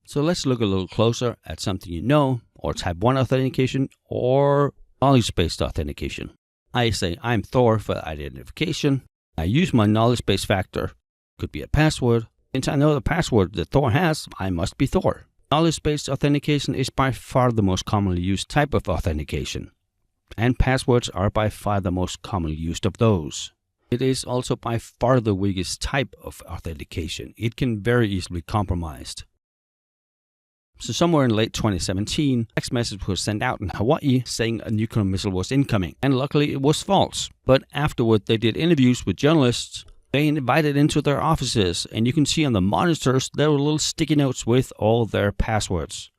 So let's look a little closer at something you know, or type 1 authentication, or knowledge-based authentication. I say I'm Thor for identification. I use my knowledge-based factor. Could be a password. Since I know the password that Thor has, I must be Thor. Knowledge-based authentication is by far the most commonly used type of authentication. And passwords are by far the most commonly used of those. It is also by far the weakest type of authentication. It can very easily be compromised. So somewhere in late 2017, a text message was sent out in Hawaii saying a nuclear missile was incoming. And luckily it was false. But afterward they did interviews with journalists. They invited into their offices. And you can see on the monitors there were little sticky notes with all their passwords.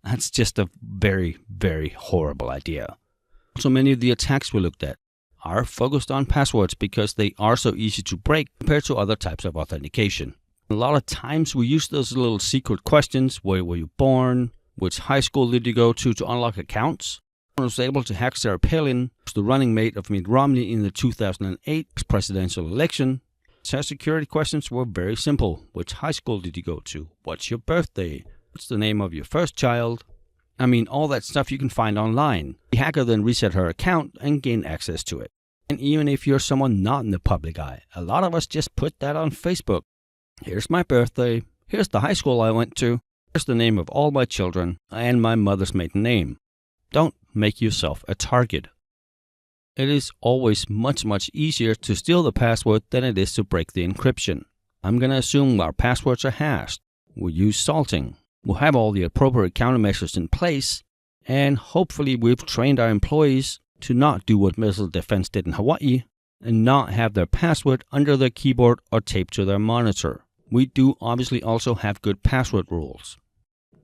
That's just a very, very horrible idea. So many of the attacks we looked at are focused on passwords because they are so easy to break compared to other types of authentication. A lot of times we use those little secret questions. Where were you born? Which high school did you go to unlock accounts? I was able to hack Sarah Palin, who was the running mate of Mitt Romney in the 2008 presidential election. Her security questions were very simple. Which high school did you go to? What's your birthday? What's the name of your first child? I mean, all that stuff you can find online. The hacker then reset her account and gained access to it. And even if you're someone not in the public eye, a lot of us just put that on Facebook. Here's my birthday, here's the high school I went to, here's the name of all my children, and my mother's maiden name. Don't make yourself a target. It is always much easier to steal the password than it is to break the encryption. I'm going to assume our passwords are hashed. We'll use salting. We'll have all the appropriate countermeasures in place, and hopefully we've trained our employees to not do what Missile Defense did in Hawaii, and not have their password under their keyboard or taped to their monitor. We do obviously also have good password rules.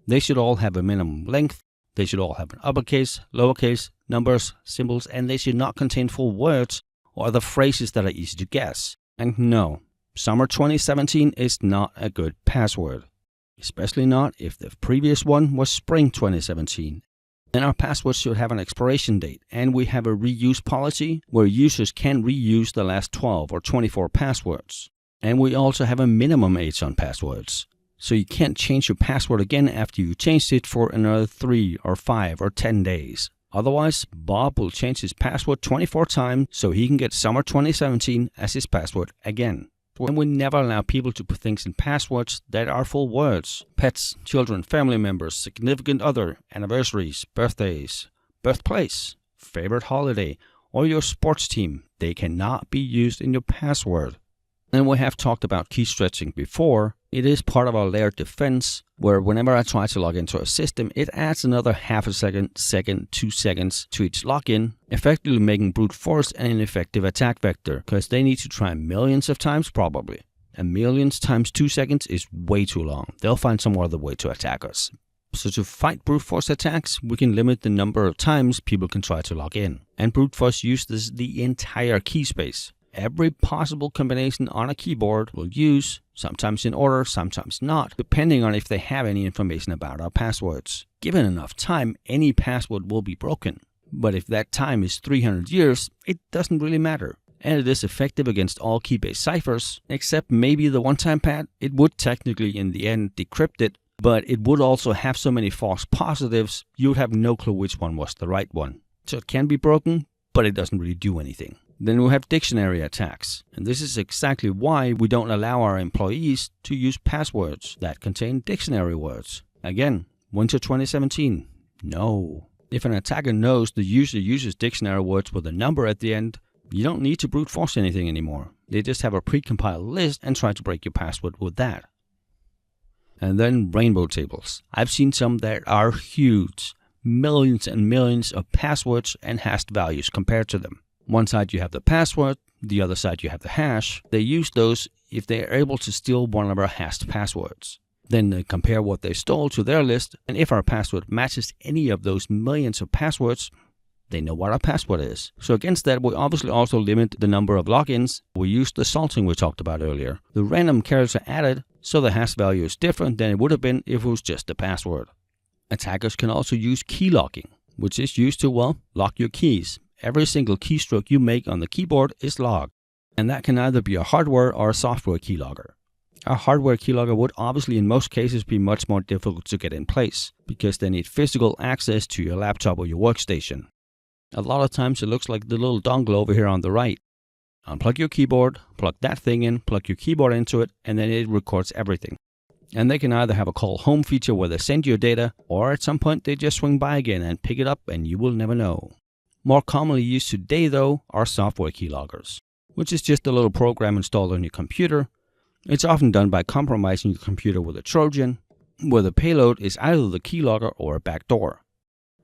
They should all have a minimum length, they should all have an uppercase, lowercase, numbers, symbols, and they should not contain full words or other phrases that are easy to guess. And no, summer 2017 is not a good password. Especially not if the previous one was spring 2017. Then our passwords should have an expiration date, and we have a reuse policy where users can reuse the last 12 or 24 passwords. And we also have a minimum age on passwords. So you can't change your password again after you changed it for another 3 or 5 or 10 days. Otherwise, Bob will change his password 24 times so he can get summer 2017 as his password again. And we never allow people to put things in passwords that are full words. Pets, children, family members, significant other, anniversaries, birthdays, birthplace, favorite holiday, or your sports team. They cannot be used in your password. And we have talked about key stretching before. It is part of our layered defense, where whenever I try to log into a system, it adds another half a second, 2 seconds to each login, effectively making brute force an ineffective attack vector, because they need to try millions of times probably. And millions times 2 seconds is way too long. They'll find some other way to attack us. So to fight brute force attacks, we can limit the number of times people can try to log in. And brute force uses the entire key space. Every possible combination on a keyboard will use, sometimes in order, sometimes not, depending on if they have any information about our passwords. Given enough time, any password will be broken. But if that time is 300 years, it doesn't really matter. And it is effective against all key-based ciphers, except maybe the one-time pad. It would technically in the end decrypt it, but it would also have so many false positives, you would have no clue which one was the right one. So it can be broken, but it doesn't really do anything. Then we have dictionary attacks. And this is exactly why we don't allow our employees to use passwords that contain dictionary words. Again, winter 2017, no. If an attacker knows the user uses dictionary words with a number at the end, you don't need to brute force anything anymore. They just have a precompiled list and try to break your password with that. And then rainbow tables. I've seen some that are huge. Millions and millions of passwords and hashed values compared to them. One side you have the password, the other side you have the hash. They use those if they are able to steal one of our hashed passwords. Then they compare what they stole to their list, and if our password matches any of those millions of passwords, they know what our password is. So against that, we obviously also limit the number of logins. We use the salting we talked about earlier. The random characters are added, so the hash value is different than it would have been if it was just a password. Attackers can also use key locking, which is used to, well, lock your keys. Every single keystroke you make on the keyboard is logged, and that can either be a hardware or a software keylogger. A hardware keylogger would obviously in most cases be much more difficult to get in place because they need physical access to your laptop or your workstation. A lot of times it looks like the little dongle over here on the right. Unplug your keyboard, plug that thing in, plug your keyboard into it, and then it records everything. And they can either have a call home feature where they send your data, or at some point they just swing by again and pick it up and you will never know. More commonly used today though are software keyloggers, which is just a little program installed on your computer. It's often done by compromising your computer with a Trojan, where the payload is either the keylogger or a backdoor.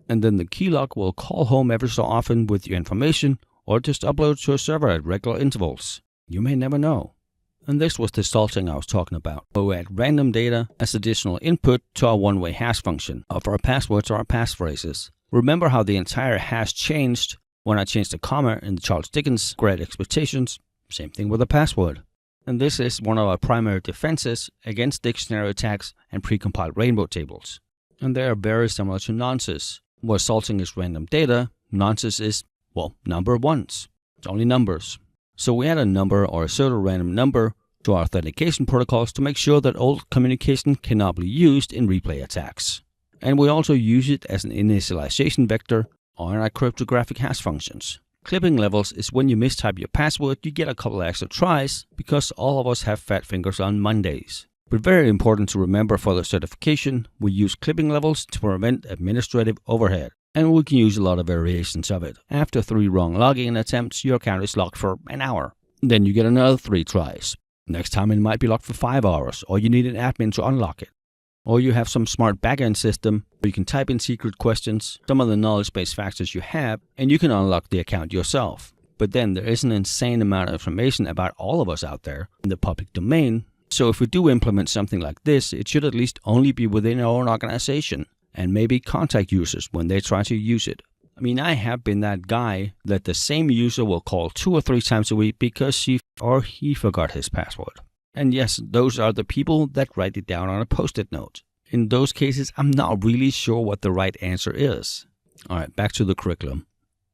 And then the keylogger will call home every so often with your information or just upload to a server at regular intervals. You may never know. And this was the salting I was talking about, where we add random data as additional input to our one-way hash function of our passwords or our passphrases. Remember how the entire hash changed when I changed the comma in the Charles Dickens' Great Expectations? Same thing with a password. And this is one of our primary defenses against dictionary attacks and precompiled rainbow tables. And they are very similar to nonces, where salting is random data, nonces is, well, number ones. It's only numbers. So we add a number or a pseudo-random number to our authentication protocols to make sure that old communication cannot be used in replay attacks. And we also use it as an initialization vector or in our cryptographic hash functions. Clipping levels is when you mistype your password, you get a couple extra tries because all of us have fat fingers on Mondays. But very important to remember for the certification, we use clipping levels to prevent administrative overhead. And we can use a lot of variations of it. After 3 wrong login attempts, your account is locked for an hour. Then you get another 3 tries. Next time it might be locked for 5 hours, or you need an admin to unlock it. Or you have some smart backend system where you can type in secret questions, some of the knowledge-based factors you have, and you can unlock the account yourself. But then there is an insane amount of information about all of us out there in the public domain. So if we do implement something like this, it should at least only be within our own organization. And maybe contact users when they try to use it. I mean, I have been that guy that the same user will call 2 or 3 times a week because she or he forgot his password. And yes, those are the people that write it down on a post-it note. In those cases, I'm not really sure what the right answer is. Alright, back to the curriculum.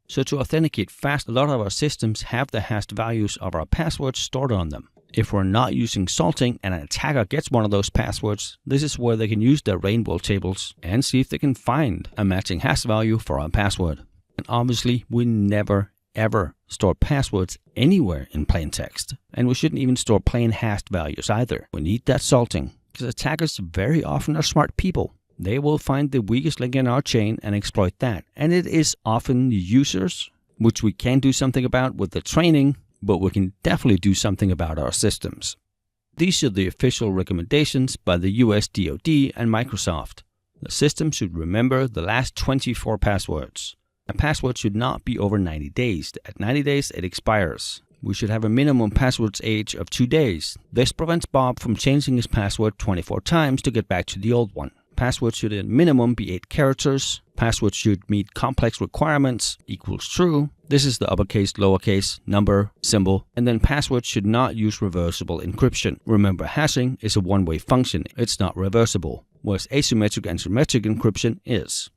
So to authenticate fast, a lot of our systems have the hashed values of our passwords stored on them. If we're not using salting and an attacker gets one of those passwords, this is where they can use their rainbow tables and see if they can find a matching hash value for our password. And obviously, we never ever store passwords anywhere in plain text. And we shouldn't even store plain hashed values either. We need that salting, because attackers very often are smart people. They will find the weakest link in our chain and exploit that. And it is often the users, which we can do something about with the training, but we can definitely do something about our systems. These are the official recommendations by the US DoD and Microsoft. The system should remember the last 24 passwords. A password should not be over 90 days. At 90 days, it expires. We should have a minimum passwords age of 2 days. This prevents Bob from changing his password 24 times to get back to the old one. Passwords should at minimum be 8 characters. Passwords should meet complex requirements, equals true. This is the uppercase, lowercase, number, symbol, and then passwords should not use reversible encryption. Remember, hashing is a one-way function. It's not reversible, whereas asymmetric and symmetric encryption is.